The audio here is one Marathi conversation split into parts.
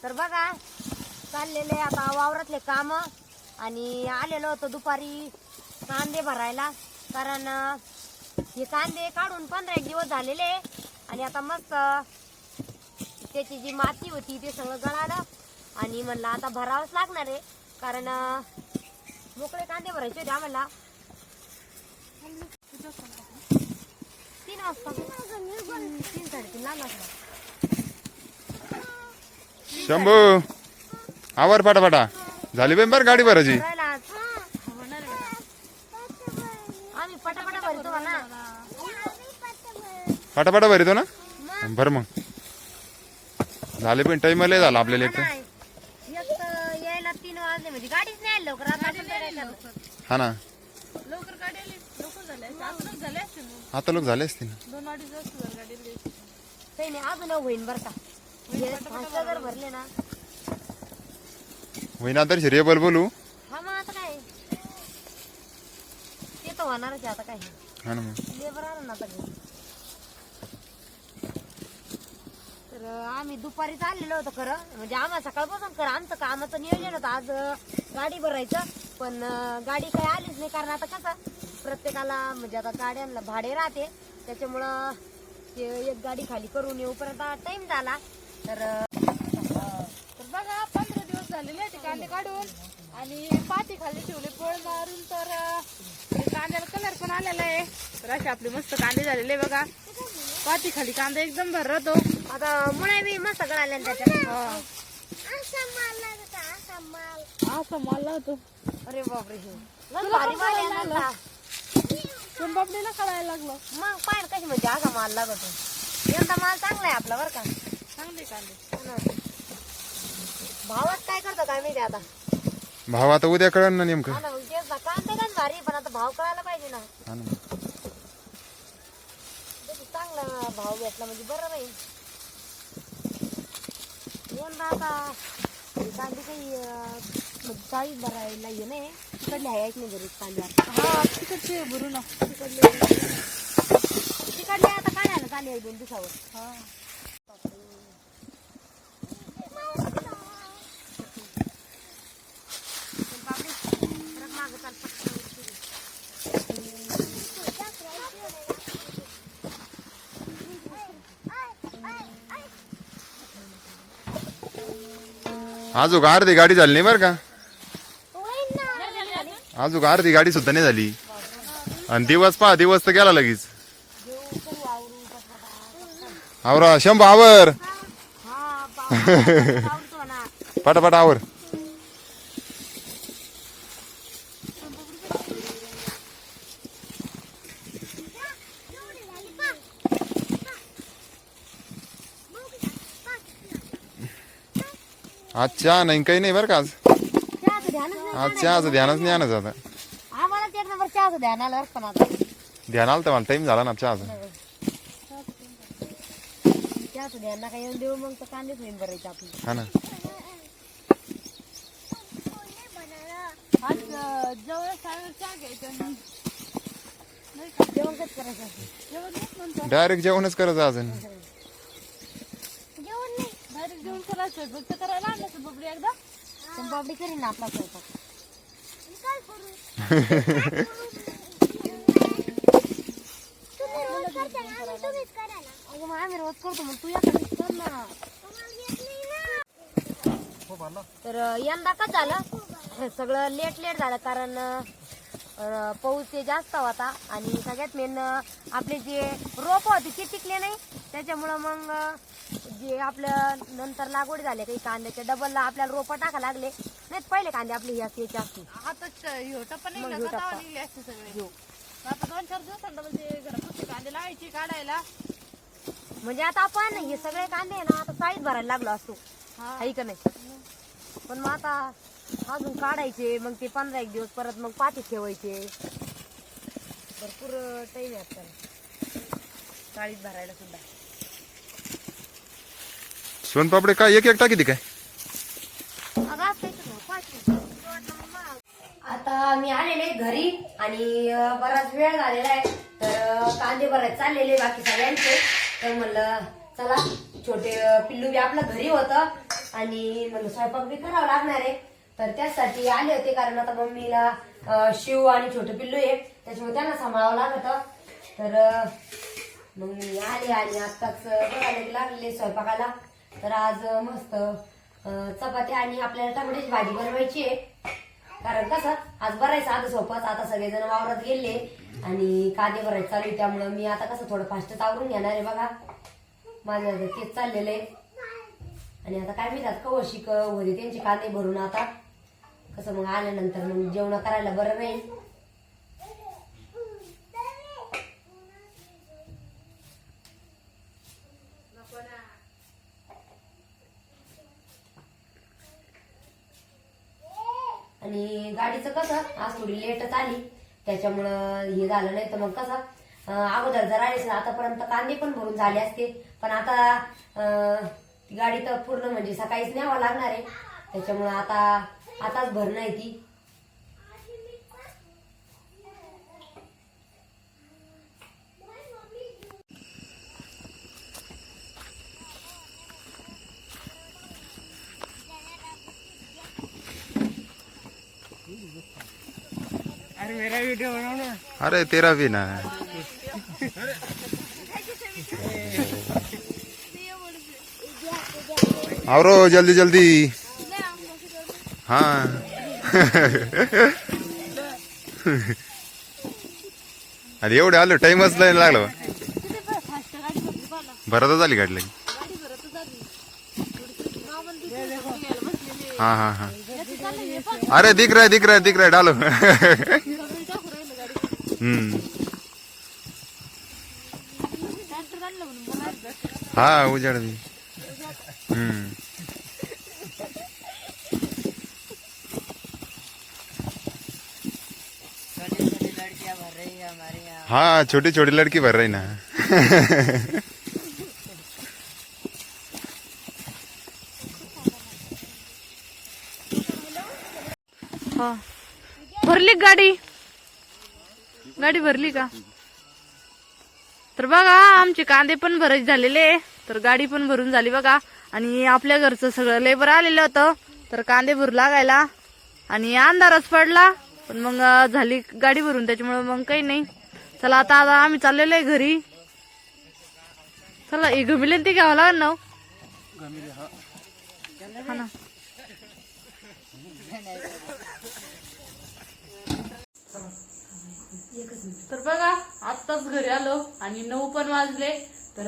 तर बघा चाललेले आता वावरातले काम आणि आलेलो होतो दुपारी कांदे भरायला, कारण हे कांदे काढून 15 दिवस झालेले आणि आता मस्त त्याची जी माती होती ते सगळं गळालं आणि म्हणलं आता भरावंच लागणार आहे, कारण मोकळे कांदे भरायचे होते आम्हाला. 3 वाजता 3-3:30 लागला. शंभू आवर फटाफटा झाली बाई बरं गाडी भरायची. आम्ही पटापटा भरतो ना, फटाफटा भरतो ना भर मग. झाले पण टाइम लय झाला आपल्याला. एक यायला 3 वाजले म्हणजे गाडीच नाही आली लवकर. हा ना, लवकर गाडी आली, लवकर झाले असते मग. आता लोक झाले असते ना. 2-2.5 वाजता गाडी आली. काही नाही, अजून होईन बरं का. जर भरले ना होईना तर रेबल बोलू. हा मग आता काय ते तर होणारच आहे. आता काय हा ना मग. लेबर आलं ना आता घरी. तर आम्ही दुपारी चाललेलो होतो खरं, म्हणजे आम्हाला सकाळपासून खरं आमचं कामाचं नियोजन होतं आज गाडी भरायचं, पण गाडी काही आलीच नाही. कारण आता कसं प्रत्येकाला म्हणजे आता गाड्यांना भाडे राहते, त्याच्यामुळं ते एक गाडी खाली करून येऊपर्यंत टाइम झाला. तर बघा 15 दिवस झालेले ते कांदे काढून आणि पाती खाली ठेवले पोळ मारून. तर कांद्याला कलर पण आलेला आहे. तर असे आपले मस्त कांदे झालेले बघा. पाती खाली कांदा एकदम भर राहतो. आता मुळे बी मस्त गळाल्या त्याच्यात. असा माल लावतो. अरे बापरे, भारी माल आहे ना. पण बाबडीला कळायला लागलो. मग पाहिलं कशी म्हणजे असा माल लागतो. यंदा माल चांगला आहे आपला बरं का. चांगले कांदे. भावात काय करतो काय माहिती आता. भाव आता उद्या कळण ना नेमकं. हा ना, मग तेच ना, कांदे पण भारी, पण आता भाव कळायला पाहिजे ना. हा ना. चांगला भाव भेटला म्हणजे बरं राहील. यंदा आता कांदे काही म्हणजे 40 भरायला ये नाही. तिकडले आहे नाही घरी कांदे. हा तिकडचे भरू ना. तिकडले आता काढायला चालू आहे 2 दिवसावर. हा अजून अर्धी गाडी झाली नाही बरं का. अजून अर्धी गाडी सुद्धा नाही झाली आणि दिवस दिवस तर गेला लगेच. आवरा शंभू आवर पटापट आवर. आज चहा नाही काही नाही बरं का. आज चहाचं ध्यानच नाही आणत. आता आम्हाला 1 नंबर चहाचं ध्यान आलं पण आता ध्यान आलं तर मला टाइम झाला ना चहाचं. चहाचं ध्यान नका येऊन देऊ, मग तर कांदेच होईन भरायचं आपली. हा ना. आज जवळ चहा घ्यायचं. जेवण कसं करायचं. जेवण म्हणतो डायरेक्ट जेवणच करायचं अजून. डायरेक्ट जेवण करायचं. फक्त करायला आणलं बबडी एकदा. पण बाबडी करीन ना आपला स्वयंपाक. अगं मग आम्ही रोज करतो, मग तू एखादी कर ना. तर यंदा कसं झालं सगळं लेट झालं, कारण पाऊस ते जास्त होता आणि सगळ्यात मेन आपले जे रोप होते ते टिकले नाही. त्याच्यामुळं मग जे आपलं नंतर लागवड झाले काही कांद्याच्या डबलला आपल्याला रोप टाका लागले नाही. पहिले कांदे आपले याचे असते. आताच टप्पा मग निघला ह्यो का टप्पा. तेव्हा निघले असते सगळे. आता 2-4 दिवसांना म्हणजे घरापुरते कांदे लावायचे काढायला. म्हणजे आता आपण हे सगळे कांदे आहे ना आता 40 भरायला लागलो असतो. आहे का नाही. पण मग आता अजून काढायचे, मग ते 15 दिवस परत मग पाठी ठेवायचे. भरपूर टाइम आहे आपल्याला 40 भरायला सुद्धा. सोनपापडे काय एक टाकी ती काय. आता मी आलेले घरी आणि बराच वेळ झालेला आहे. तर कांदे भरायला चाललेले बाकी सगळ्यांचे. तर म्हणलं चला छोटे पिल्लू बी आपलं घरी होतं, आणि मला स्वयंपाक बी करावा लागणार आहे. तर त्यासाठी आले होते, कारण आता मम्मीला शिव आणि छोटं पिल्लू आहे, त्याच्यामुळे त्यांना सांभाळावं लागत. तर मग मी आले आणि आत्ताच बघायला लागलेले स्वयंपाकाला. तर आज मस्त चपात्या आणि आपल्याला टमाट्याची भाजी बनवायची आहे. कारण कसं आज भरायचं आता सोपंच, आता सगळेजण वावरात गेले आणि कांदे भरायचे चालू आहे, त्यामुळे मी आता कसं थोडं फास्ट आवरून घेणार आहे. बघा माझं तेच चाललेलं आहे. आणि आता काय म्हणतात कवशिक होते त्यांचे कांदे भरून, आता कसं मग आल्यानंतर मग जेवण करायला बरं राहील. आणि गाडीचं कसं आज थोडी लेटच आली, त्याच्यामुळं हे झालं. नाही तर मग कसं अगोदर जर आले आतापर्यंत कांदे पण भरून झाले असते, पण आता ती गाडी तर पूर्ण म्हणजे सकाळीच न्यावं लागणार आहे, त्याच्यामुळं आताच भरणं आहे ती. अरे तेरा भी ना. आवरो जल्दी जल्दी. हाँ अरे एवढे आलो टाइमच नाही लागला. भरतच आली गाडी लगी. हाँ हाँ हाँ. अरे दिख रहा है डालो. हाँ उजड़ भी. हाँ छोटी छोटी लड़की भर रही ना. भरली गाडी भरली का? तर बघा आमचे कांदे पण भरायचे झालेले, तर गाडी पण भरून झाली बघा. आणि आपल्या घरचं सगळं लेबर आलेलं होतं, तर कांदे भरू लागायला आणि अंधारच पडला, पण मग झाली गाडी भरून, त्याच्यामुळे मग काही नाही. चला आता आम्ही चाललेलो आहे घरी. चला हे घमिले ते घ्यावं लागेल ना. हा ना. तर बघा आत्ताच घरी आलो आणि 9 पण वाजले. तर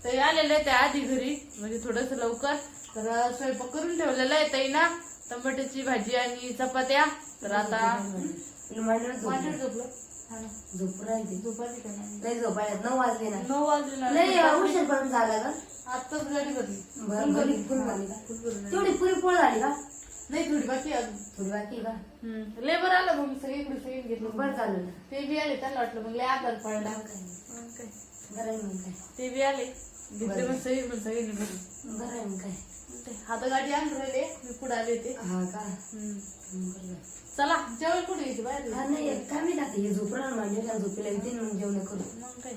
ते आलेले त्या आधी घरी, म्हणजे थोडस लवकर. तर स्वयंपाक करून ठेवलेला आहे ताईना, टमाट्याची भाजी आणि चपात्या. तर आता झोपायला 9 वाजले ना. 9 वाजले ना. उशीर पर्यंत झाला का? आत्ताच गाडी भरली. तेवढी पुरी पोळ झाली का? नाही थोडी बाकी अजून. थोडी बाकी का? लेबर आलं मग सगळीकडे घेतलं. बरं चालू ना. ते बी आले, त्यांना वाटलं मग लय आधार पडला. बरं आहे मग काय. ते बी आले घेतले, मग सगळी बरं आहे मग काय. आता गाडी आणून राहिले, मी पुढे आले ते. हा का? चला जेवण कुठे घ्यायची बाहेर? हा नाही काय मी जाते हे झोपणार म्हणजे झोपेला येते मग जेवण करू. मग काय.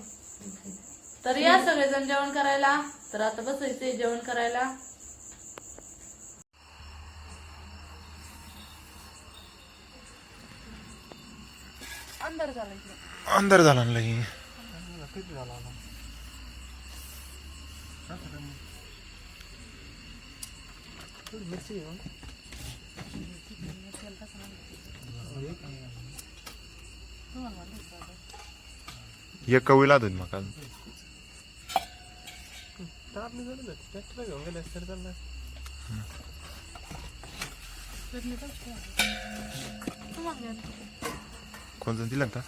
तर या सगळेजण जेवण करायला. तर आता बसायचंय जेवण करायला. अंदर झाला ना लगी. एक कवीला दूध मग कोणतं दिलं का?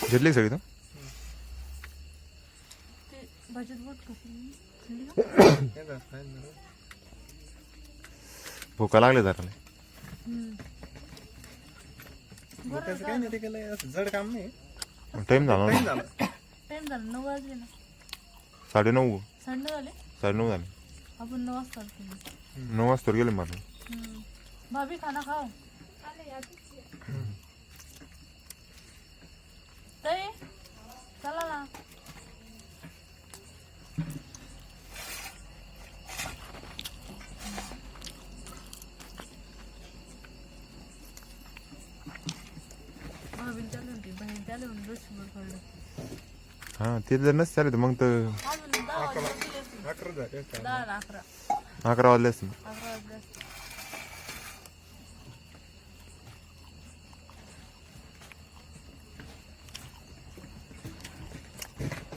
घेतली सगळी तू? भूका लागले जरा. काही नाही, ते केलंय असं जड काम नाही. टाइम झाला ना? टाइम झाला 9 वाजले ना. 9:30 9:30 झाले. 9:30 झाले. आपण 9 वाजता आलो. 9 वाजता गेले मला. भाभी खाना खाओ. ताई चला ना. भाभी चालू होती बहीण चालू होऊन रसभर पडलं. हा ते जर नसते आले तर मग तर अजून 10 वाजले. 11 झाले. 10 11 11 वाजले असते. 11 वाजले.